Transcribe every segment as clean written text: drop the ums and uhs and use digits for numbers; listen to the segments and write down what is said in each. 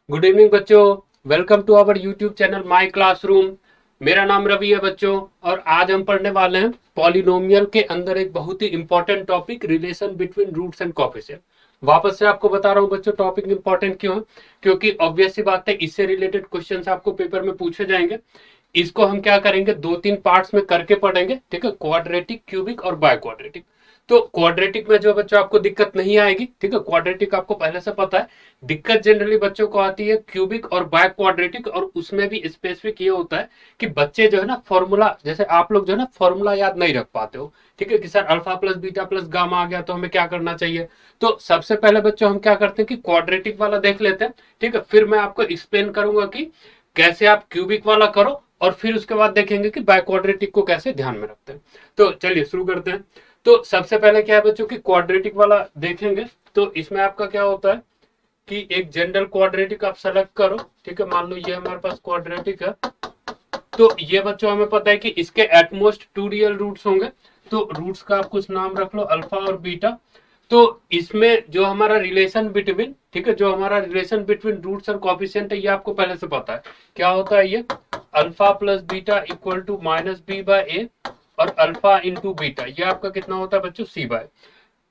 Good evening बच्चों। Welcome to our YouTube channel my classroom. मेरा नाम रवि है बच्चों, और आज हम पढ़ने वाले हैं पॉलिनोमियल के अंदर एक बहुत ही important topic, relation between roots and coefficient. वापस से आपको बता रहा हूं बच्चों, टॉपिक इंपॉर्टेंट क्यों है, क्योंकि ऑब्वियस सी बात है इससे रिलेटेड क्वेश्चंस आपको पेपर में पूछे जाएंगे। इसको हम क्या करेंगे, दो तीन पार्ट्स में करके पढ़ेंगे, ठीक है। क्वाड्रेटिक, क्यूबिक और बाय क्वाड्रेटिक। तो क्वाड्रेटिक में जो बच्चों आपको दिक्कत नहीं आएगी, ठीक है। क्वाड्रेटिक आपको पहले से पता है। दिक्कत जनरली बच्चों को आती है क्यूबिक और बाय क्वाड्रेटिक, और उसमें भी स्पेसिफिक ये होता है कि बच्चे जो है ना फॉर्मूला, जैसे आप लोग जो है ना फॉर्मूला याद नहीं रख पाते हो, ठीक है, कि sir alpha plus beta plus gamma आ गया तो हमें क्या करना चाहिए। तो सबसे पहले बच्चों हम क्या करते हैं कि क्वाड्रेटिक वाला देख लेते हैं, ठीक है। फिर मैं आपको एक्सप्लेन करूंगा कि कैसे आप क्यूबिक वाला करो, और फिर उसके बाद देखेंगे कि बाय क्वाड्रेटिक को कैसे ध्यान में रखते हैं। तो चलिए शुरू करते हैं। तो सबसे पहले क्या है बच्चों की क्वाड्रेटिक वाला देखेंगे। तो इसमें आपका क्या होता है कि एक जनरल क्वाड्रेटिक आप सेलेक्ट करो, ठीक है। मान लो ये हमारे पास क्वाड्रेटिक है। तो ये बच्चों हमें पता है कि इसके एटमोस्ट टू रियल रूट्स होंगे। तो रूट्स का आप कुछ नाम रख लो, अल्फा और बीटा। तो इसमें जो हमारा रिलेशन बिटवीन, ठीक है, जो हमारा रिलेशन बिटवीन रूट्स और कोएफिशिएंट है, ये आपको पहले से पता है। क्या होता है ये, alpha plus beta equal to minus b by a, और अल्फा इंटू बीटा ये आपका कितना होता है बच्चों, सी बाय।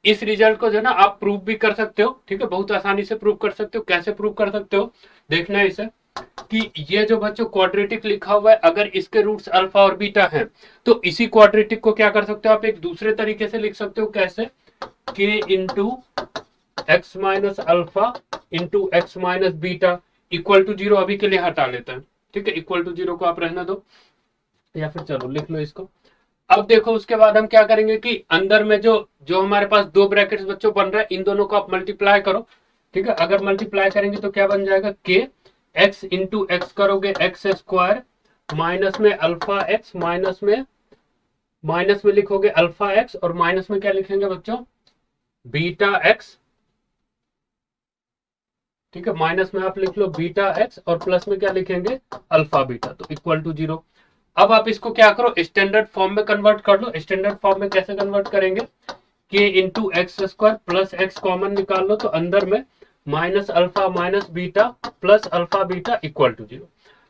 इस रिजल्ट को जो है ना आप प्रूव भी कर सकते हो, ठीक है, बहुत आसानी से प्रूव कर सकते हो। कैसे प्रूव कर सकते हो, देखना है इसे, कि ये जो बच्चों क्वाड्रेटिक लिखा हुआ है, अगर इसके रूट्स अल्फा और बीटा हैं, तो इसी क्वाड्रेटिक को क्या कर सकते हो आप, एक दूसरे तरीके से लिख सकते हो। कैसे, k into x minus alpha into x minus beta equal to zero. अभी के लिए हटा लेते हैं, ठीक है, इक्वल टू जीरो को आप रहने दो, या फिर चलो लिख लो इसको। अब देखो उसके बाद हम क्या करेंगे कि अंदर में जो जो हमारे पास दो ब्रैकेट्स बच्चों बन रहा है, इन दोनों को आप मल्टीप्लाई करो, ठीक है। अगर मल्टीप्लाई करेंगे तो क्या बन जाएगा, के एक्स इंटू एक्स करोगे एक्स स्क्वायर, माइनस में अल्फा एक्स, माइनस में लिखोगे अल्फा एक्स, और माइनस में क्या लिखेंगे बच्चों, बीटा एक्स, ठीक है। माइनस में आप लिख लो बीटा एक्स, और प्लस में क्या लिखेंगे, अल्फा बीटा, तो इक्वल टू जीरो। अब आप इसको क्या करो, स्टैंडर्ड फॉर्म में कन्वर्ट कर लो। स्टैंडर्ड फॉर्म में कैसे कन्वर्ट करेंगे, k into x square plus x common निकाल लो, तो अंदर में minus alpha minus beta plus alpha beta equal to zero.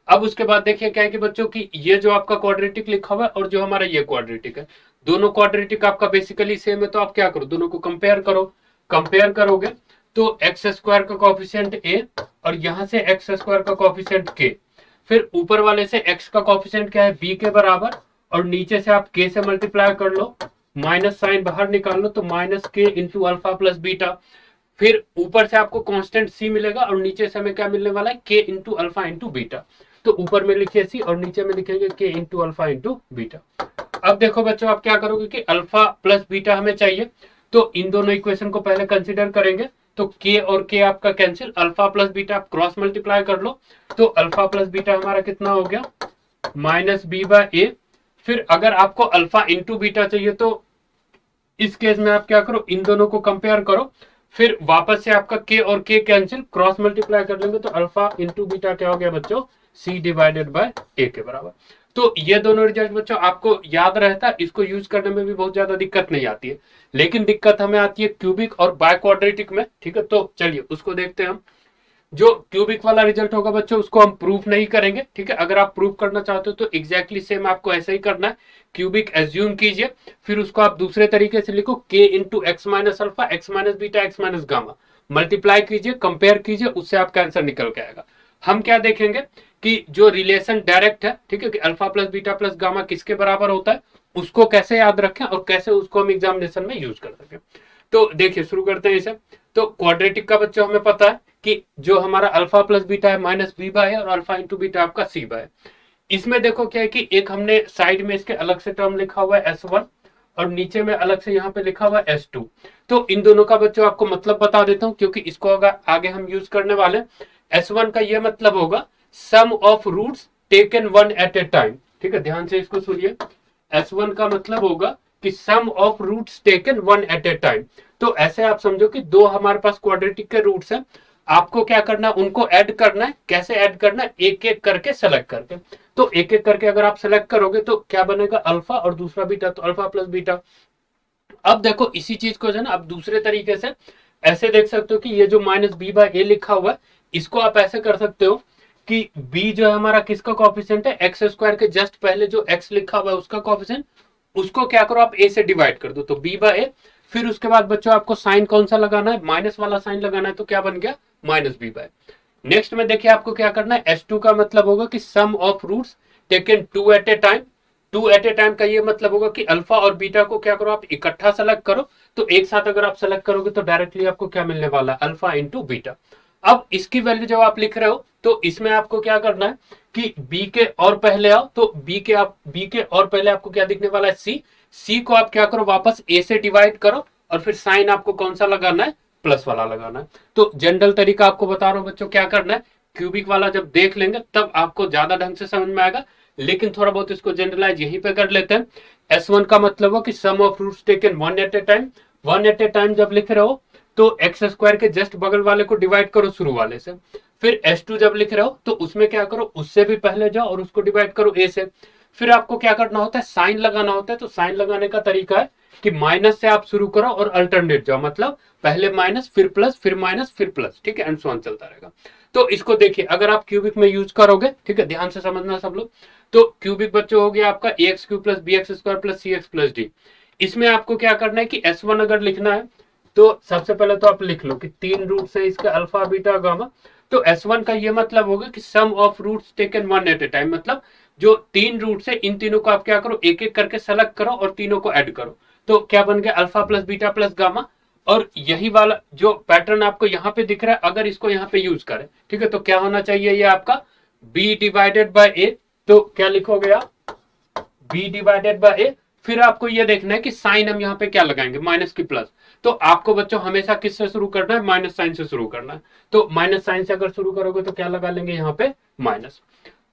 अब उसके बाद देखिए क्या है कि बच्चों की ये जो आपका क्वाड्रेटिक लिखा हुआ है और जो हमारा ये क्वाड्रेटिक है, दोनों क्वाड्रेटिक आपका बेसिकली सेम है। तो आप क्या करो, दोनों को कंपेयर करो। कंपेयर करोगे तो एक्स स्क्वायर का कॉफिशिएंट ए, और यहां से एक्स स्क्वायर का कॉफिशिएंट के, फिर ऊपर वाले से x का कॉफिशिएंट क्या है, b के बराबर, और नीचे से आप k से मल्टीप्लाई कर लो, माइनस साइन बाहर निकाल लो, तो माइनस के इंटू अल्फा प्लस बीटा। फिर ऊपर से आपको कांस्टेंट c मिलेगा, और नीचे से हमें क्या मिलने वाला है, k into alpha into beta. तो ऊपर में लिखिए c, और नीचे में लिखेंगे k into alpha into beta. अब देखो बच्चों आप क्या करोगे कि अल्फा प्लस बीटा हमें चाहिए, तो इन दोनों इक्वेशन को पहले कंसिडर करेंगे। तो k और k आपका कैंसिल, अल्फा प्लस बीटा आप क्रॉस मल्टीप्लाई कर लो, तो अल्फा प्लस बीटा हमारा कितना हो गया, माइनस बी बाय ए। फिर अगर आपको अल्फा इंटू बीटा चाहिए, तो इस केस में आप क्या करो, इन दोनों को कंपेयर करो। फिर वापस से आपका के और के कैंसिल, क्रॉस मल्टीप्लाई कर लेंगे, तो अल्फा इंटू बीटा क्या हो गया बच्चों, सी डिवाइडेड बाय ए के बराबर। तो ये दोनों रिजल्ट बच्चों आपको याद रहता है, इसको यूज करने में भी बहुत ज्यादा दिक्कत नहीं आती है। लेकिन दिक्कत हमें आती है क्यूबिक और बाय क्वाड्रेटिक में, ठीक है। तो चलिए उसको देखते हैं हम। जो क्यूबिक वाला रिजल्ट होगा बच्चों, उसको हम प्रूफ नहीं करेंगे, ठीक है। अगर आप प्रूफ करना चाहते हो तो एग्जैक्टली सेम आपको ऐसा ही करना है। क्यूबिक एज्यूम कीजिए, फिर उसको आप दूसरे तरीके से लिखो, के into x minus alpha x minus beta x minus gamma, multiply कीजिए, कंपेयर कीजिए, उससे आपका आंसर निकल के आएगा। हम क्या देखेंगे कि जो रिलेशन डायरेक्ट है, ठीक है, कि alpha plus beta plus gamma किसके बराबर होता है, उसको कैसे याद रखें और कैसे उसको हम एग्जामिनेशन में यूज कर सकें। तो देखिए शुरू करते हैं इसे। तो क्वाड्रेटिक का बच्चों हमें पता है कि जो हमारा अल्फा प्लस बीटा है माइनस बी बाय है, और अल्फा इंटू बीटा आपका सी बाय है। इसमें देखो क्या है कि एक हमने साइड में इसके अलग से टर्म लिखा हुआ है S1, और नीचे में अलग से यहाँ पे लिखा हुआ है S2। तो इन दोनों का बच्चों आपको मतलब बता देता हूँ, क्योंकि इसको अगर आगे हम यूज करने वाले। S1 का ये मतलब होगा sum of roots taken one at a time, ठीक है, ध्यान से इसको सुनिए। S1 का मतलब होगा कि sum of roots taken one at a time. तो ऐसे आप समझो कि दो हमारे पास क्वाड्रेटिक के रूट्स हैं, आपको क्या करना है, उनको ऐड करना है। कैसे ऐड करना है, एक एक करके सेलेक्ट करके। तो एक एक करके अगर आप सेलेक्ट करोगे तो क्या बनेगा, अल्फा और दूसरा बीटा, तो अल्फा प्लस बीटा। अब देखो इसी चीज को जो है ना आप दूसरे तरीके से ऐसे देख सकते हो कि ये जो माइनस बी बाय ए लिखा हुआ है, इसको आप ऐसे कर सकते हो कि b जो है हमारा किसका कॉफिशिएंट है, एक्स स्क्वायर के जस्ट पहले जो x लिखा हुआ है उसका कॉफिशिएंट, उसको क्या करो आप a से डिवाइड कर दो, तो b बाय a। फिर उसके बाद बच्चों आपको साइन कौन सा लगाना है, माइनस वाला साइन लगाना है, तो क्या बन गया माइनस b बाय। नेक्स्ट में देखिए आपको क्या करना है, S2 का मतलब होगा कि sum of roots taken two at a time. Two at a time का ये मतलब होगा कि अल्फा और बीटा को क्या करो आप इकट्ठा सेलेक्ट करो, तो एक साथ अगर आप सेलेक्ट करोगे तो डायरेक्टली आपको क्या मिलने वाला है, अल्फा इंटू बीटा। अब इसकी वैल्यू जब आप लिख रहे हो तो इसमें आपको क्या करना है कि b के और पहले आओ, तो b के और पहले आपको क्या दिखने वाला है, c को आप क्या करो वापस a से डिवाइड करो, और फिर साइन आपको कौन सा लगाना है, प्लस वाला लगाना है। तो जनरल तरीका आपको बता रहा हूं बच्चों क्या करना है, क्यूबिक वाला जब देख लेंगे तब आपको ज्यादा ढंग से समझ में आएगा, लेकिन थोड़ा बहुत इसको जनरलाइज यहीं पे कर लेते हैं। S1 का मतलब हो कि sum of roots taken one at a time. One at a time जब लिख रहे हो तो एक्स स्क्वायर के जस्ट बगल वाले को डिवाइड करो शुरू वाले से। फिर S2 जब लिख रहे हो तो उसमें क्या करो, उससे भी पहले जाओ और उसको डिवाइड करो a से। फिर आपको क्या करना होता है, साइन लगाना होता है। तो साइन लगाने का तरीका है कि माइनस से आप शुरू करो और अल्टरनेट जाओ, मतलब पहले माइनस फिर प्लस फिर माइनस फिर प्लस, ठीक है, एंड सो ऑन चलता रहेगा। तो इसको देखिए अगर आप क्यूबिक में यूज करोगे, ठीक है, ध्यान से समझना सब लोग। तो क्यूबिक बच्चों हो गया आपका a x cube plus b x square plus c x plus d. इसमें आपको क्या करना है कि S1 अगर लिखना है तो सबसे पहले तो आप लिख लो कि 3 रूट्स है इसके, अल्फा बीटा गामा। तो S1 का ये मतलब होगा कि sum of roots taken one at a time, मतलब जो 3 रूट्स है इन तीनों को आप क्या करो एक एक करके सेलेक्ट करो और तीनों को ऐड करो, तो क्या बन गया alpha plus beta plus gamma. और यही वाला जो पैटर्न आपको यहाँ पे दिख रहा है अगर इसको यहाँ पे यूज करें, ठीक है, तो क्या होना चाहिए ये आपका b डिवाइडेड बाय a। तो क्या लिखोगे आप, b डिवाइडेड बाय a। फिर आपको ये देखना है कि साइन हम यहाँ पे क्या लगाएंगे, माइनस की प्लस। तो आपको बच्चों हमेशा किससे शुरू करना है, माइनस साइन से शुरू करना है। तो माइनस साइन से अगर शुरू करोगे तो क्या लगा लेंगे यहाँ पे माइनस।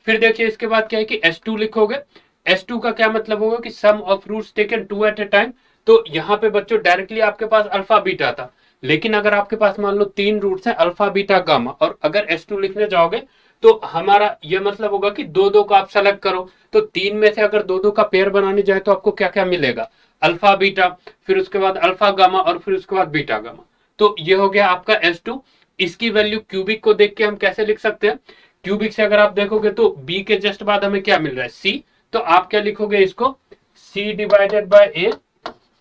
फिर देखिए इसके बाद क्या है कि S2 लिखोगे। S2 का क्या मतलब होगा कि sum of roots taken two at a time. तो यहाँ पे बच्चों डायरेक्टली आपके पास अल्फा बीटा था, लेकिन अगर आपके पास मान लो 3 रूट्स हैं अल्फा बीटा गामा, और अगर S2 लिखने जाओगे तो हमारा ये मतलब होगा कि दो दो का आप सेलेक्ट करो। तो 3 में से अगर दो दो का पेयर बनाने जाए तो आपको क्या क्या मिलेगा, अल्फा बीटा, फिर उसके बाद अल्फा गामा, और फिर उसके बाद बीटा गामा। तो ये हो गया आपका S2। इसकी वैल्यू क्यूबिक को देख के हम कैसे लिख सकते हैं, क्यूबिक से अगर आप देखोगे तो b के जस्ट बाद हमें क्या मिल रहा है, c। तो आप क्या लिखोगे इसको, c डिवाइडेड बाय a।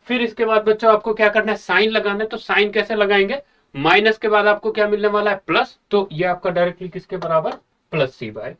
फिर इसके बाद बच्चों आपको क्या करना है, साइन लगाना है। तो साइन कैसे लगाएंगे, माइनस के बाद आपको क्या मिलने वाला है, प्लस। तो ये आपका डायरेक्टली किसके बराबर, प्लस c बाय।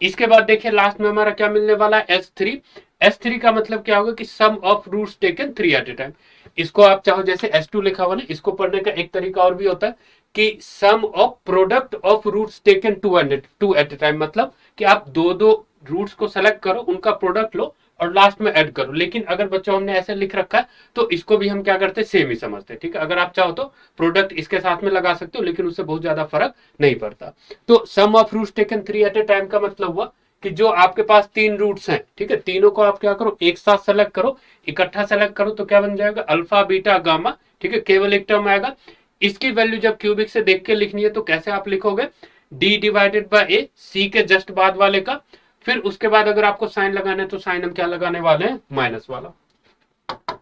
इसके बाद देखिए लास्ट में हमारा क्या मिलने वाला है, S3। S3 का मतलब क्या होगा कि sum of roots taken 3 at a time. इसको आप चाहो जैसे S2 लिखा हुआ ना, इसको पढ़ने का एक तरीका और भी होता है कि sum of product of roots taken two at a time, मतलब कि आप दो दो रूट्स को सेलेक्ट करो, उनका प्रोडक्ट लो और लास्ट में ऐड करो। लेकिन अगर बच्चों हमने ऐसे लिख रखा है तो इसको भी हम क्या करते हैं, सेम ही समझते हैं, ठीक है। अगर आप चाहो तो प्रोडक्ट इसके साथ में लगा सकते हो, लेकिन उससे बहुत ज्यादा फर्क नहीं पड़ता। तो sum of roots taken 3 at a time का मतलब हुआ कि जो आपके पास 3 रूट्स हैं, ठीक है, तीनों को आप क्या करो एक साथ सेलेक्ट करो, इकट्ठा सेलेक्ट करो, तो क्या बन जाएगा अल्फा बीटा गामा, ठीक है, केवल एक टर्म आएगा। इसकी वैल्यू जब क्यूबिक से देख के लिखनी है तो कैसे आप लिखोगे, d divided by a, c के जस्ट बाद वाले का। फिर उसके बाद अगर आपको साइन लगाना है तो साइन हम क्या लगाने वाले हैं, माइनस वाला।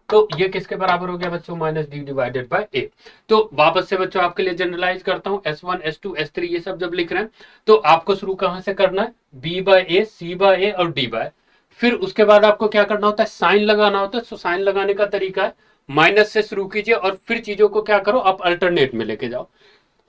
तो ये किसके बराबर हो गया बच्चों, माइनस डी डिवाइडेड बाय ए। तो वापस से बच्चों आपके लिए जनरलाइज करता हूं, S1 S2 S3 ये सब जब लिख रहे हैं तो आपको शुरू कहां से करना है, b bye A, c bye a और d बाय। फिर उसके बाद आपको क्या करना होता है, साइन लगाना होता है। तो साइन लगाने का तरीका है माइनस से शुरू कीजिए और फिर चीजों को क्या करो आप अल्टरनेट में लेके जाओ,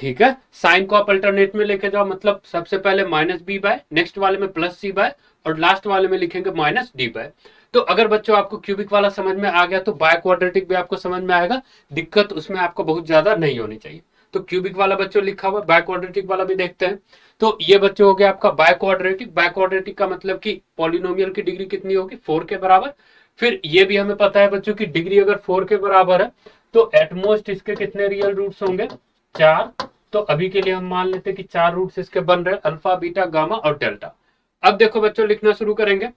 ठीक है। साइन को आप अल्टरनेट में लेके जाओ, मतलब सबसे पहले माइनस बी बाय, नेक्स्ट वाले में प्लस सी बाय, और लास्ट वाले में लिखेंगे माइनस डी बाय। तो अगर बच्चों आपको क्यूबिक वाला समझ में आ गया तो बाय क्वाड्रेटिक भी आपको समझ में आएगा, दिक्कत उसमें आपको बहुत ज्यादा नहीं होनी चाहिए। तो क्यूबिक वाला बच्चों लिखा हुआ, बाय क्वाड्रेटिक वाला भी देखते हैं। तो ये बच्चों हो गया आपका बाय क्वाड्रेटिक। बाय क्वाड्रेटिक का मतलब कि पॉलिनोमियल की डिग्री कितनी होगी, 4 के बराबर। फिर ये भी हमें पता है बच्चों की डिग्री अगर 4 के बराबर है तो एटमोस्ट इसके कितने रियल रूट्स होंगे, 4। तो अभी के लिए हम मान लेते हैं कि 4 रूट्स इसके बन रहे हैं, अल्फा बीटा गामा और डेल्टा। अब देखो बच्चों लिखना शुरू करेंगे।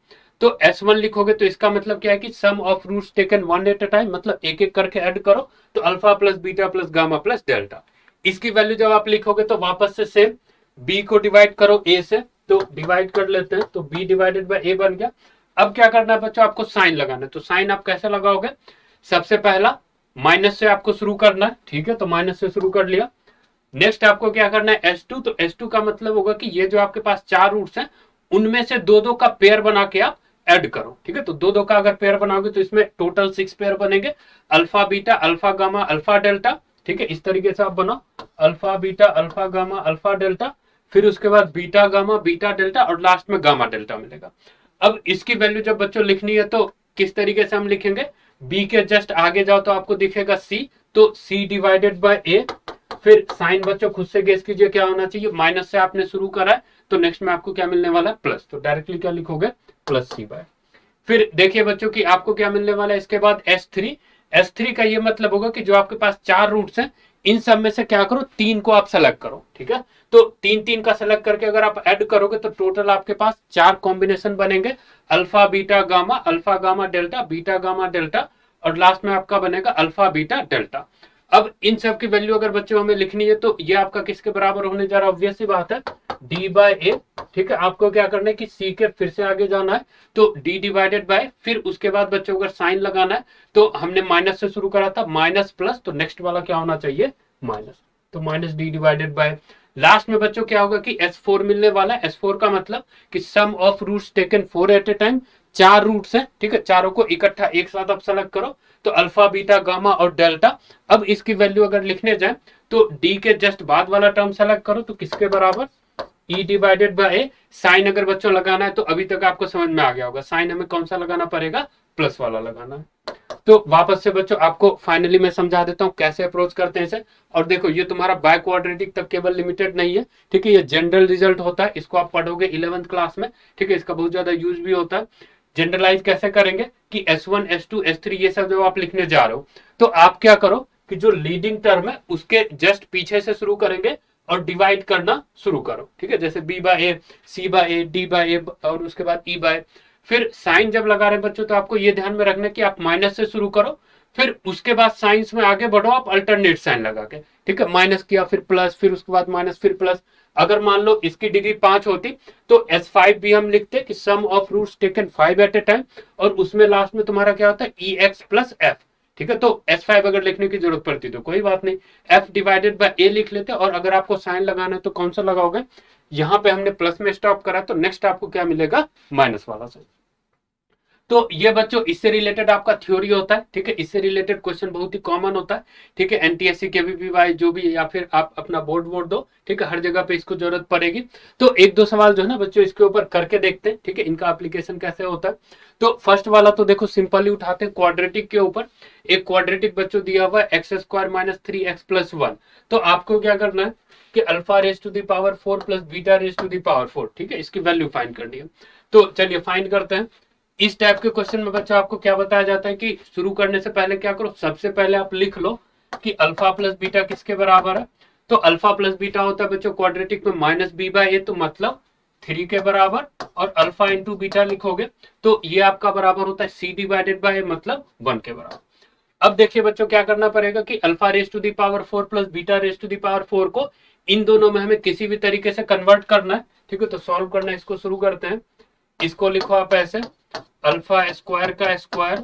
तो S1 लिखोगे तो इसका मतलब क्या है कि sum of roots taken one at a time, मतलब एक एक करके ऐड करो, तो alpha plus beta plus gamma plus delta. इसकी वैल्यू जब आप लिखोगे तो वापस से सेम, b को डिवाइड करो a से, तो डिवाइड कर लेते हैं, तो b डिवाइडेड बाय a बन गया। अब क्या करना है बच्चों, आपको साइन लगाना है। तो साइन आप कैसे लगाओगे, सबसे पहला माइनस से आपको शुरू करना है, ठीक है, तो माइनस से शुरू कर लिया। नेक्स्ट आपको क्या करना है S2, तो S2 का मतलब होगा कि ये जो आपके पास 4 रूट्स हैं उनमें से दो दो का पेयर बना के आप ऐड करो, ठीक है। तो दो दो का अगर पेयर बनाओगे तो इसमें टोटल 6 पेयर बनेंगे, alpha beta alpha gamma alpha delta, ठीक है। इस तरीके से आप बनाओ alpha beta alpha gamma alpha delta, फिर उसके बाद बीटा गामा बीटा डेल्टा और लास्ट में गामा डेल्टा मिलेगा। अब इसकी वैल्यू जब बच्चों लिखनी है तो किस तरीके से हम लिखेंगे, बी के जस्ट आगे जाओ तो आपको दिखेगा सी, तो सी डिवाइडेड बाय ए, फिर साइन बच्चों खुद से गेस कीजिए क्या होना चाहिए, माइनस से आपने शुरू करा है तो नेक्स्ट में आपको क्या मिलने वाला है प्लस, तो डायरेक्टली क्या लिखोगे प्लस सी बाय। फिर देखिए बच्चों की आपको क्या मिलने वाला है इसके बाद S3, S3 का ये मतलब होगा कि जो आपके पास 4 रूट्स हैं इन सब में से क्या करो 3 को आप सेलेक्ट करो, ठीक है। तो 3 का सेलेक्ट करके अगर आप ऐड करोगे तो टोटल आपके पास 4 कॉम्बिनेशन बनेंगे, alpha gamma delta beta gamma delta और लास्ट में आपका बनेगा अल्फा बीटा डेल्टा। अब इन सब की वैल्यू अगर बच्चों हमें लिखनी है तो ये आपका किसके बराबर होने जा रहा है, ऑब्वियस सी बात है डी बाय ए, ठीक है। आपको क्या करना है कि सी के फिर से आगे जाना है तो डी डिवाइडेड बाय, फिर उसके बाद बच्चों अगर साइन लगाना है तो हमने माइनस से शुरू करा था, माइनस प्लस, तो नेक्स्ट वाला क्या होना चाहिए माइनस, तो minus D divided by. Last में बच्चों क्या होगा कि S4 मिलने वाला है, S4 का मतलब कि sum of roots taken 4 at a time, 4 roots हैं, ठीक है, चारों को इकट्ठा एक साथ आप सेलेक्ट करो तो अल्फा बीटा गामा और डेल्टा। अब इसकी वैल्यू अगर लिखने जाए तो डी के जस्ट बाद वाला टर्म सेलेक्ट करो तो किसके बराबर E divided by A, sign अगर बच्चों लगाना है तो अभी तक आपको समझ में आ गया होगा, साइन हमें कौन सा लगाना पड़ेगा प्लस वाला लगाना है। तो वापस से बच्चों आपको फाइनली मैं समझा देता हूं कैसे अप्रोच करते हैं इसे। और देखो ये तुम्हारा बाय क्वाड्रेटिक तक केवल लिमिटेड नहीं है, ठीक है, ये जनरल रिजल्ट होता है, इसको आप पढ़ोगे 11th क्लास में, ठीक है, इसका बहुत ज्यादा यूज भी होता है। जनरलाइज कैसे करेंगे कि S1 S2 S3 ये सब जो आप लिखने जा रहे हो तो आप क्या करो कि जो लीडिंग टर्म है उसके जस्ट पीछे से शुरू करेंगे और डिवाइड करना शुरू करो, ठीक है, जैसे B by A, C bye A, D bye a और उसके बाद ई बाय। फिर साइन जब लगा रहे बच्चों तो आपको ये ध्यान में रखना कि आप माइनस से शुरू करो, फिर उसके बाद साइंस में आगे बढ़ो आप अल्टरनेट साइन लगा के, ठीक है, माइनस किया फिर प्लस, फिर उसके बाद माइनस फिर प्लस। अगर मान लो इसकी डिग्री 5 होती तो S5 भी हम लिखते कि sum of roots taken 5 at a time, और उसमें लास्ट में तुम्हारा क्या होता है EX प्लस F, ठीक है। तो S5 अगर लिखने की जरूरत पड़ती तो कोई बात नहीं, F डिवाइडेड बाय A लिख लेते, और अगर आपको साइन लगाना है तो कौन सा लगाओगे, यहां पे हमने प्लस में स्टॉप करा तो नेक्स्ट आपको क्या मिलेगा माइनस वाला साइन। तो ये बच्चों इससे रिलेटेड आपका थ्योरी होता है, ठीक है, इससे रिलेटेड क्वेश्चन बहुत ही कॉमन होता है, ठीक है, NTSC KVPY जो भी, या फिर आप अपना बोर्ड वोट दो, ठीक है, हर जगह पे इसको जरूरत पड़ेगी। तो एक दो सवाल जो है ना बच्चों इसके ऊपर करके देखते हैं, ठीक है, इनका एप्लीकेशन कैसे होता है। तो फर्स्ट वाला तो देखो सिंपल ही उठाते हैं, क्वाड्रेटिक के ऊपर एक क्वाड्रेटिक बच्चों दिया हुआ है x² माइनस 3x प्लस 1, तो आपको क्या करना है कि alpha raise to the power 4 plus beta raise to the power 4, ठीक है, इसकी वैल्यू फाइंड करनी है। तो चलिए फाइंड करते हैं। इस टाइप के क्वेश्चन में बच्चों आपको क्या बताया जाता है कि शुरू करने से पहले क्या करो, सबसे पहले आप लिख लो कि अल्फा प्लस बीटा किसके बराबर है। तो अल्फा प्लस बीटा होता है बच्चों क्वाड्रेटिक में माइनस बी बाय ए, तो मतलब 3 के बराबर, और अल्फा इंटू बीटा लिखोगे तो ये आपका बराबर होता है सी डिवाइडेड बाय मतलब 1 के बराबर। अब देखिए बच्चों क्या करना पड़ेगा कि alpha raise to the power 4 plus beta raise to the power 4 को इन दोनों में हमें किसी भी तरीके से कन्वर्ट करना है, ठीक है। तो सॉल्व करना है, इसको शुरू करते हैं। इसको लिखो आप ऐसे, अल्फा स्क्वायर का स्क्वायर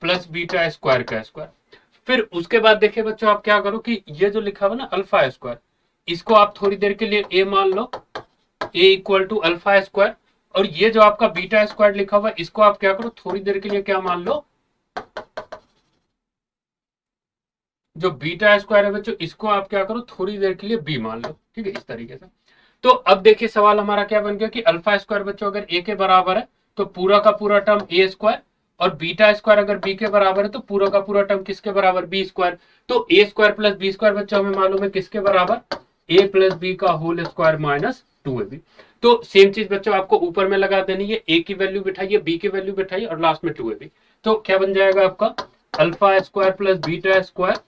प्लस बीटा स्क्वायर का स्क्वायर। फिर उसके बाद देखिए बच्चों आप क्या करो कि ये जो लिखा हुआ ना अल्फा स्क्वायर, इसको आप थोड़ी देर के लिए ए मान लो, ए इक्वल टू अल्फा स्क्वायर, और ये जो आपका बीटा स्क्वायर लिखा हुआ है इसको आप क्या करो थोड़ी देर के लिए क्या मान लो, जो बीटा स्क्वायर है बच्चों इसको आप क्या करो थोड़ी देर के लिए बी मान लो, ठीक है, इस तरीके से। तो अब देखिए सवाल हमारा क्या बन गया कि अल्फा स्क्वायर बच्चों अगर ए के बराबर है तो पूरा का पूरा टर्म ए स्क्वायर, और बीटा स्क्वायर अगर बी के बराबर है तो पूरा का पूरा टर्म किसके बराबर बी स्क्वायर। तो ए स्क्वायर प्लस बी स्क्वायर बच्चों हमें मालूम है किसके बराबर, ए प्लस बी का होल स्क्वायर माइनस 2ab। तो सेम चीज बच्चों आपको ऊपर में लगा देनी है, ए की वैल्यू बिठाइए, बी की वैल्यू बिठाइए और लास्ट में 2ab। तो क्या बन जाएगा आपका alpha square plus beta square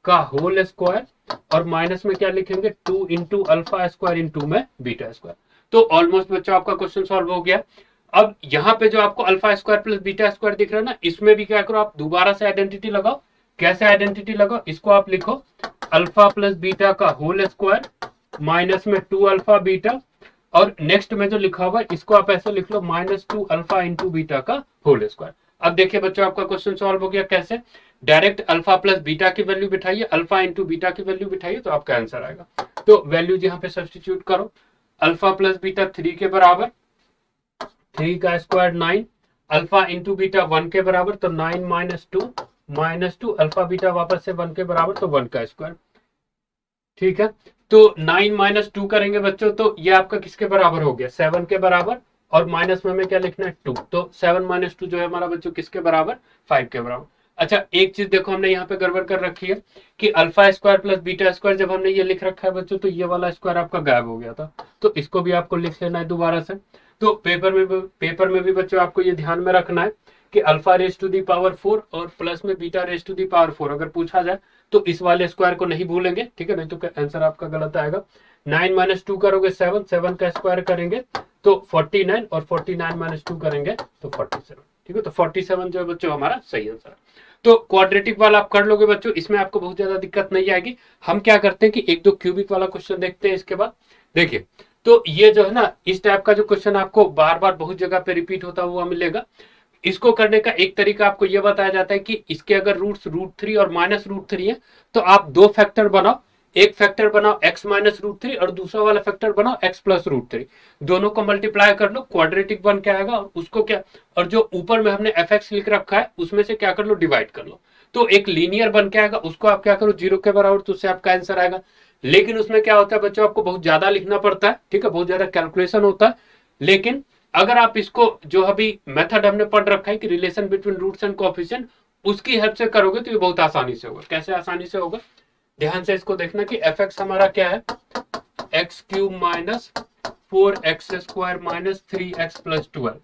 का होल स्क्वायर, और माइनस में क्या लिखेंगे 2 इंटू अल्फा स्क्वायर इंटू में बीटा स्क्वायर। तो ऑलमोस्ट बच्चों आपका क्वेश्चन सॉल्व हो गया। अब यहाँ पे जो आपको alpha square plus beta square दिख रहा है ना, इसमें भी क्या करो आप दोबारा से आइडेंटिटी लगाओ। कैसे आइडेंटिटी लगाओ, इसको आप लिखो अल्फा प्लस बीटा का होल स्क्वायर माइनस में 2 अल्फा बीटा, और नेक्स्ट में जो लिखा हुआ है इसको आप ऐसे लिख लो माइनस 2 अल्फा इंटू बीटा का होल स्क्वायर। अब देखिए बच्चों आपका क्वेश्चन सॉल्व हो गया। कैसे डायरेक्ट अल्फा प्लस बीटा की वैल्यू बिठाइए, अल्फा इंटू बीटा की वैल्यू बिठाइए, तो आपका आंसर आएगा। तो वैल्यूज यहाँ पे सब्स्टिट्यूट करो, अल्फा प्लस बीटा 3 के बराबर, 3 का स्क्वायर 9, अल्फा इंटू बीटा 1 के बराबर, तो 9 माइनस टू, अल्फा बीटा वापस से 1 के बराबर, तो 1 का स्क्वायर। ठीक है, तो 9 माइनस 2 करेंगे बच्चों, तो ये आपका किसके बराबर हो गया, 7 के बराबर, और माइनस में हमें क्या लिखना है, 2, तो 7 माइनस 2 जो है हमारा बच्चों किसके बराबर, 5 के बराबर। अच्छा, एक चीज देखो हमने यहाँ पे गड़बड़ कर रखी है कि alpha square plus beta square, जब हमने ये लिख रखा है बच्चों, तो ये वाला स्क्वायर आपका गायब हो गया था, तो इसको भी आपको लिख लेना है दोबारा से। तो पेपर में भी बच्चों आपको ये ध्यान में रखना है कि alpha raise to the power 4 और प्लस में beta raise to the power 4 अगर पूछा जाए तो इस वाले स्क्वायर को नहीं भूलेंगे, ठीक है, नहीं तो आंसर आपका गलत आएगा। 9 माइनस 2 करोगे 7, 7 का स्क्वायर करेंगे तो 49, और 49 माइनस 2 करेंगे तो 47, ठीक है, तो 47 जो है बच्चों हमारा सही आंसर है। तो क्वाड्रेटिक वाला आप कर लोगे बच्चों, इसमें आपको बहुत ज्यादा दिक्कत नहीं आएगी। हम क्या करते हैं कि एक दो क्यूबिक वाला क्वेश्चन देखते हैं इसके बाद। देखिए, तो ये जो है ना, इस टाइप का जो क्वेश्चन आपको बार बार बहुत जगह पे रिपीट होता हुआ मिलेगा। इसको करने का एक तरीका आपको यह बताया जाता है कि इसके अगर रूट्स √3 और -√3 है तो आप दो फैक्टर बनाओ, एक फैक्टर बनाओ x -√3 और दूसरा वाला फैक्टर बनाओ x +√3, दोनों को मल्टीप्लाई कर लो, क्वाड्रेटिक बन के आएगा, और उसको क्या, और जो ऊपर में हमने fx लिख रखा है उसमें से क्या कर लो, डिवाइड कर लो, तो एक लीनियर बन के आएगा, उसको आप क्या करो 0 के बराबर, तो उससे आपका आंसर आएगा। लेकिन उसमें क्या होता है बच्चों, आपको बहुत ज्यादा लिखना पड़ता है, ठीक है, बहुत ज्यादा कैलकुलेशन होता है। लेकिन अगर आप इसको जो अभी मेथड हमने पढ़ रखा है कि relation between roots and coefficient, उसकी हेल्प से करोगे तो ये बहुत आसानी से होगा। कैसे आसानी से होगा, ध्यान से इसको देखना कि fx हमारा क्या है, x³ minus 4x² minus 3x plus 12।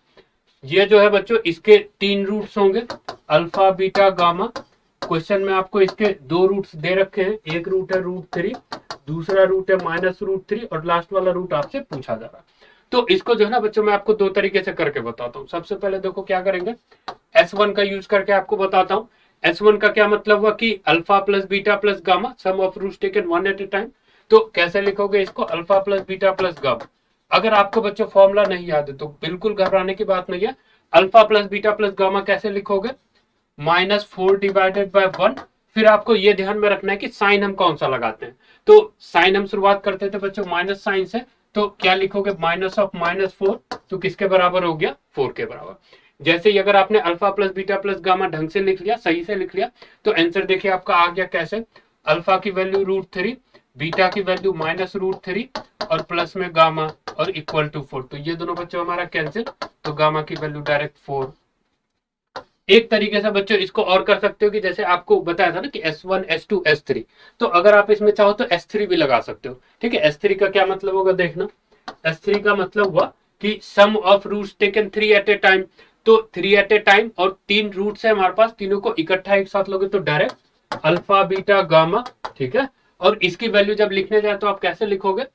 ये जो है बच्चों इसके 3 रूट्स होंगे, अल्फा बीटा गामा। क्वेश्चन में आपको इसके 2 रूट्स दे रखे हैं, एक रूट है √3, दूसरा रूट है -√3, और लास्ट वाला रूट आपसे पूछा जा रहा है। तो इसको जो है ना बच्चों मैं आपको दो तरीके से करके बताता हूँ। सबसे पहले देखो क्या करेंगे, S1 का यूज करके आपको बताता हूँ। S1 का क्या मतलब हुआ कि alpha plus beta plus gamma, sum of roots taken one at a time. तो कैसे लिखोगे इसको, alpha plus beta plus gamma. अगर आपको बच्चों फॉर्मूला नहीं याद है तो बिल्कुल घबराने की बात नहीं है। Alpha plus beta plus gamma कैसे लिखोगे, -4 डिवाइडेड बाय 1। फिर आपको ये ध्यान में रखना है कि साइन हम कौन सा लगाते हैं। तो साइन हम शुरुआत करते थे बच्चों माइनस साइन से, तो क्या लिखोगे, -4, तो किसके बराबर हो गया, 4 के बराबर। जैसे ही अगर आपने alpha plus beta plus gamma ढंग से लिख लिया, सही से लिख लिया, तो आंसर देखिए आपका आ गया कैसे, अल्फा की वैल्यू √3, बीटा की वैल्यू -√3, और प्लस में गामा और इक्वल टू 4। तो ये दोनों बच्चों हमारा कैंसिल, तो गामा की वैल्यू डायरेक्ट 4। एक तरीके से बच्चों इसको और कर सकते हो कि जैसे आपको बताया था ना कि S1 S2 S3, तो अगर आप इसमें चाहो तो S3 भी लगा सकते हो, ठीक है। S3 का क्या मतलब होगा देखना, S3 का मतलब हुआ कि sum of roots taken 3 at a time. तो 3 एट ए टाइम, और 3 रूट्स है हमारे पास, तीनों को इकट्ठा एक साथ लोगे तो डायरेक्ट अल्फा बीटा गामा, ठीक है। और इसकी वैल्यू जब लिखने जाए तो आप कैसे लिखोगे,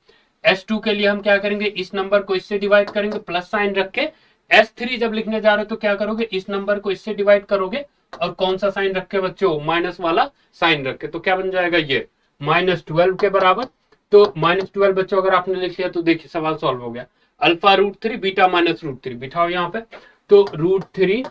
S2 के लिए हम क्या करेंगे, इस नंबर को इससे डिवाइड करेंगे प्लस साइन रख के। S3 जब लिखने जा रहे हो तो क्या करोगे, इस नंबर को इससे डिवाइड करोगे, और कौन सा साइन रख के बच्चों, माइनस वाला साइन रख के। तो क्या बन जाएगा ये, -12 के बराबर। तो -12 बच्चों अगर आपने लिख लिया तो देखिए सवाल सॉल्व हो गया। अल्फा √3 बीटा -√3 बिठाओ यहाँ पे, तो √3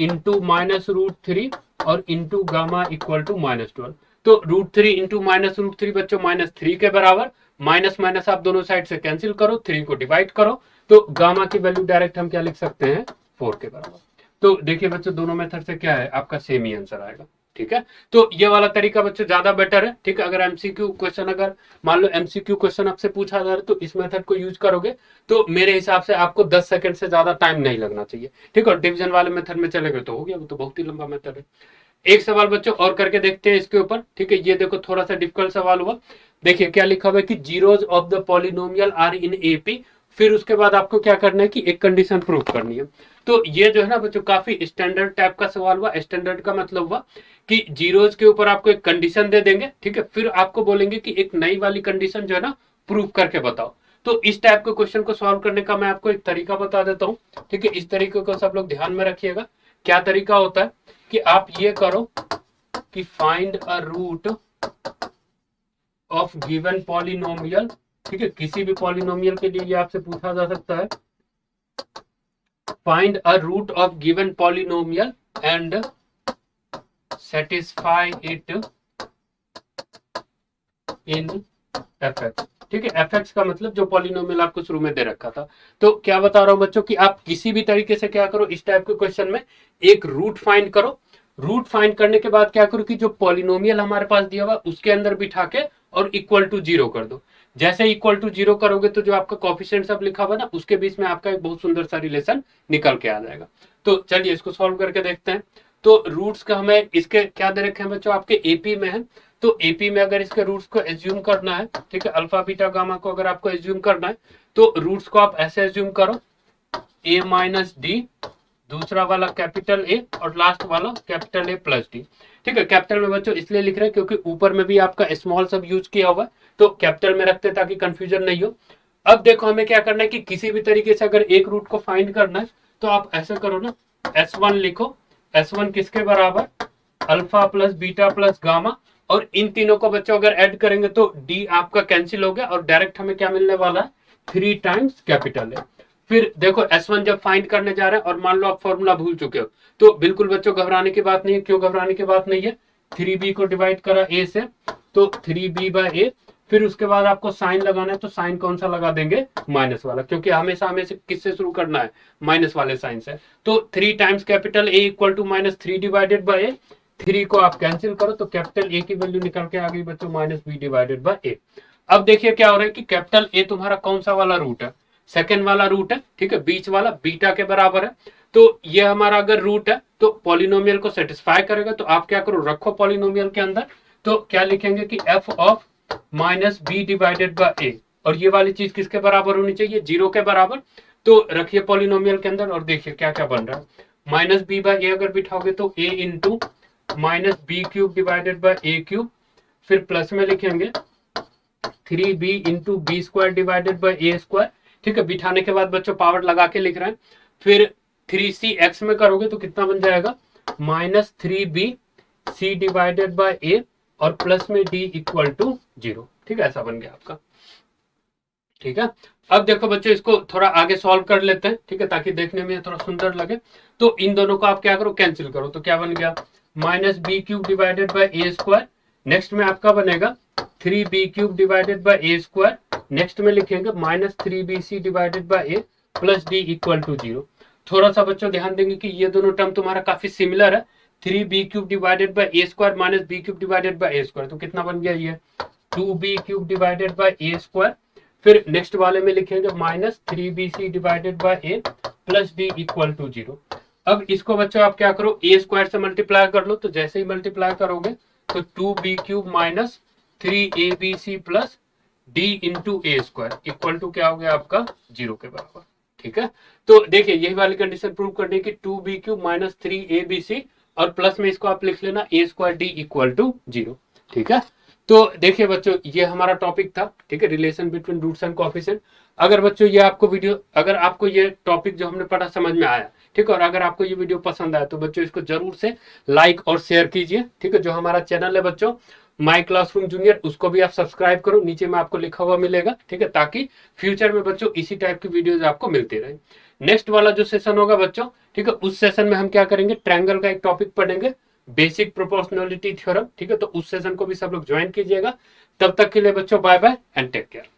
इंटू -√3 और इंटू गामा इक्वल टू -12। तो √3 इंटू -√3 बच्चों -3 के बराबर, माइनस माइनस आप दोनों साइड से कैंसिल करो, 3 को डिवाइड करो, तो गामा की वैल्यू डायरेक्ट हम क्या लिख सकते हैं, 4 के बराबर। तो देखिए बच्चों दोनों मेथड से क्या है, आपका सेम ही आंसर आएगा, ठीक है। तो ये वाला तरीका बच्चों ज्यादा बेटर है, ठीक है। अगर एमसीक्यू क्वेश्चन, अगर मान लो एमसीक्यू क्वेश्चन आपसे पूछा जा रहा है तो इस मेथड को यूज करोगे तो मेरे हिसाब से आपको 10 सेकंड से ज्यादा टाइम नहीं लगना चाहिए, ठीक है। और डिवीजन वाले मेथड में चले गए तो हो गया, वो तो बहुत ही लंबा मेथड है। एक सवाल बच्चों और करके देखते हैं इसके ऊपर, ठीक है। ये देखो थोड़ा सा डिफिकल्ट सवाल हुआ। देखिए क्या लिखा हुआ है कि zeros of the polynomial are in AP. फिर उसके बाद आपको क्या करना है कि एक कंडीशन प्रूव करनी है। तो ये जो है ना बच्चों काफी स्टैंडर्ड टाइप का सवाल हुआ। स्टैंडर्ड का मतलब हुआ कि जीरोज के ऊपर आपको एक कंडीशन दे देंगे, ठीक है। फिर आपको बोलेंगे कि एक नई वाली कंडीशन जो है ना प्रूव करके बताओ। तो इस टाइप के क्वेश्चन को सॉल्व करने का मैं आपको एक तरीका बता देता हूँ, ठीक है। इस तरीके को सब लोग ध्यान में रखिएगा। क्या तरीका होता है कि आप ये करो कि find a root of given polynomial, ठीक है। किसी भी पॉलिनोमियल के लिए ये आपसे पूछा जा सकता है, find a root of given polynomial and satisfy it in fx। ठीक है, fx का मतलब जो पॉलिनोमियल आपको शुरू में दे रखा था। तो क्या बता रहा हूं बच्चों कि आप किसी भी तरीके से क्या करो, इस टाइप के क्वेश्चन में एक रूट फाइंड करो। रूट फाइंड करने के बाद क्या करो कि जो पॉलिनोमियल हमारे पास दिया हुआ उसके अंदर बिठा के और इक्वल टू 0 कर दो। जैसे इक्वल टू 0 करोगे तो जो आपका कोफिशिएंट सब लिखा हुआ ना उसके बीच में आपका एक बहुत सुंदर सा रिलेशन निकल के आ जाएगा। तो चलिए इसको सॉल्व करके देखते हैं। तो रूट्स का हमें इसके क्या दे रखे हैं बच्चों, आपके एपी में है। तो एपी में अगर इसके रूट्स को एज्यूम करना है, ठीक है, अल्फा बीटा गामा को अगर आपको एज्यूम करना है तो रूट्स को आप ऐसे एज्यूम करो, a माइनस डी, दूसरा वाला कैपिटल ए और लास्ट वाला कैपिटल ए प्लस डी। ठीक है, कैपिटल में बच्चों इसलिए लिख रहे हैं क्योंकि ऊपर में भी आपका स्मॉल सब यूज किया हुआ है, तो कैपिटल में रखते ताकि कंफ्यूजन नहीं हो। अब देखो हमें क्या करना है कि किसी भी तरीके से अगर एक रूट को फाइंड करना है तो आप ऐसे करो ना, S1 लिखो। S1 किसके बराबर, alpha plus beta plus gamma, और इन तीनों को बच्चों अगर ऐड करेंगे तो डी आपका कैंसिल हो गया और डायरेक्ट हमें क्या मिलने वाला है, 3 टाइम्स कैपिटल है। फिर देखो S1 जब फाइंड करने जा रहे हैं और मान लो आप फॉर्मूला भूल चुके हो तो बिल्कुल बच्चों घबराने की बात नहीं है। क्यों घबराने की बात नहीं है, 3b को डिवाइड करा a से तो 3b/a। फिर उसके बाद आपको साइन लगाना है तो साइन कौन सा लगा देंगे, माइनस वाला, क्योंकि हमेशा हमें किससे शुरू करना है, माइनस वाले साइन से। तो 3 times capital A equal to -3 divided by a। 3 को आप कैंसिल करो तो कैपिटल A की वैल्यू निकल के आ गई बच्चों -b डिवाइडेड बाय a। अब देखिए क्या हो रहा है कि कैपिटल A तुम्हारा कौन सा वाला रूट है, सेकेंड वाला रूट है। ठीक है, बीच वाला बीटा के बराबर है। तो ये हमारा अगर रूट है तो पॉलिनोमियल को सेटिस्फाई करेगा। तो आप क्या करो, रखो पॉलिनोमियल के अंदर। तो क्या लिखेंगे कि f of -b divided by a, और ये वाली चीज किसके बराबर होनी चाहिए, 0 के बराबर। तो रखिए पॉलिनोमियल के अंदर और देखिए क्या क्या बन रहा है। -b/a अगर बिठाओगे तो a into -b³ divided by a³। फिर प्लस में लिखेंगे 3b into b² divided by a²। ठीक है, बिठाने के बाद बच्चों पावर लगा के लिख रहे हैं। फिर 3c x में करोगे तो कितना बन जाएगा, -3bc डिवाइडेड बाय a और प्लस में d इक्वल टू 0। ठीक है, ऐसा बन गया आपका। ठीक है, अब देखो बच्चों इसको थोड़ा आगे सॉल्व कर लेते हैं। ठीक है, ताकि देखने में थोड़ा सुंदर लगे। तो इन दोनों को आप क्या करो, कैंसिल करो। तो क्या बन गया, -b³ divided by a²। Next में आपका बनेगा 3b³ divided by a²। Next में लिखेंगे -3bc divided by a plus d equal to 0। थोड़ा सा बच्चों ध्यान देंगे कि ये दोनों टर्म तुम्हारा काफी सिमिलर है। 3b³ divided by a² -b³ divided by a²। तो कितना बन गया ये, 2b³ डिवाइडेड बाय a²। फिर नेक्स्ट वाले में लिखेंगे -3bc divided by a plus d equal to 0। अब इसको बच्चों आप क्या करो, a² से मल्टीप्लाई कर लो। तो जैसे ही मल्टीप्लाई करोगे तो 2b³ -3abc plus d into a² equal to क्या हो गया आपका, 0 के बराबर। ठीक है, तो देखिए यही वाली कंडीशन प्रूव करने की, 2b³ -3abc और प्लस में इसको आप लिख लेना a² d इक्वल टू 0। ठीक है, तो देखिए बच्चों ये हमारा टॉपिक था। ठीक है, relation between roots and coefficient. अगर बच्चों ये आपको वीडियो, अगर आपको ये टॉपिक जो हमने पढ़ा समझ में आया, ठीक है, और अगर आपको ये वीडियो पसंद आया तो बच्चों इसको जरूर से लाइक और शेयर कीजिए। ठीक है, जो हमारा चैनल है बच्चों माई क्लासरूम जूनियर, उसको भी आप सब्सक्राइब करो, नीचे में आपको लिखा हुआ मिलेगा। ठीक है, ताकि फ्यूचर में बच्चों इसी टाइप की वीडियोज आपको मिलती रहे। नेक्स्ट वाला जो सेशन होगा बच्चों, ठीक है, उस सेशन में हम क्या करेंगे, ट्रायंगल का एक टॉपिक पढ़ेंगे, बेसिक प्रोपोर्शनलिटी थ्योरम। ठीक है, तो उस सेशन को भी सब लोग ज्वाइन कीजिएगा। तब तक के लिए बच्चों bye bye and take care.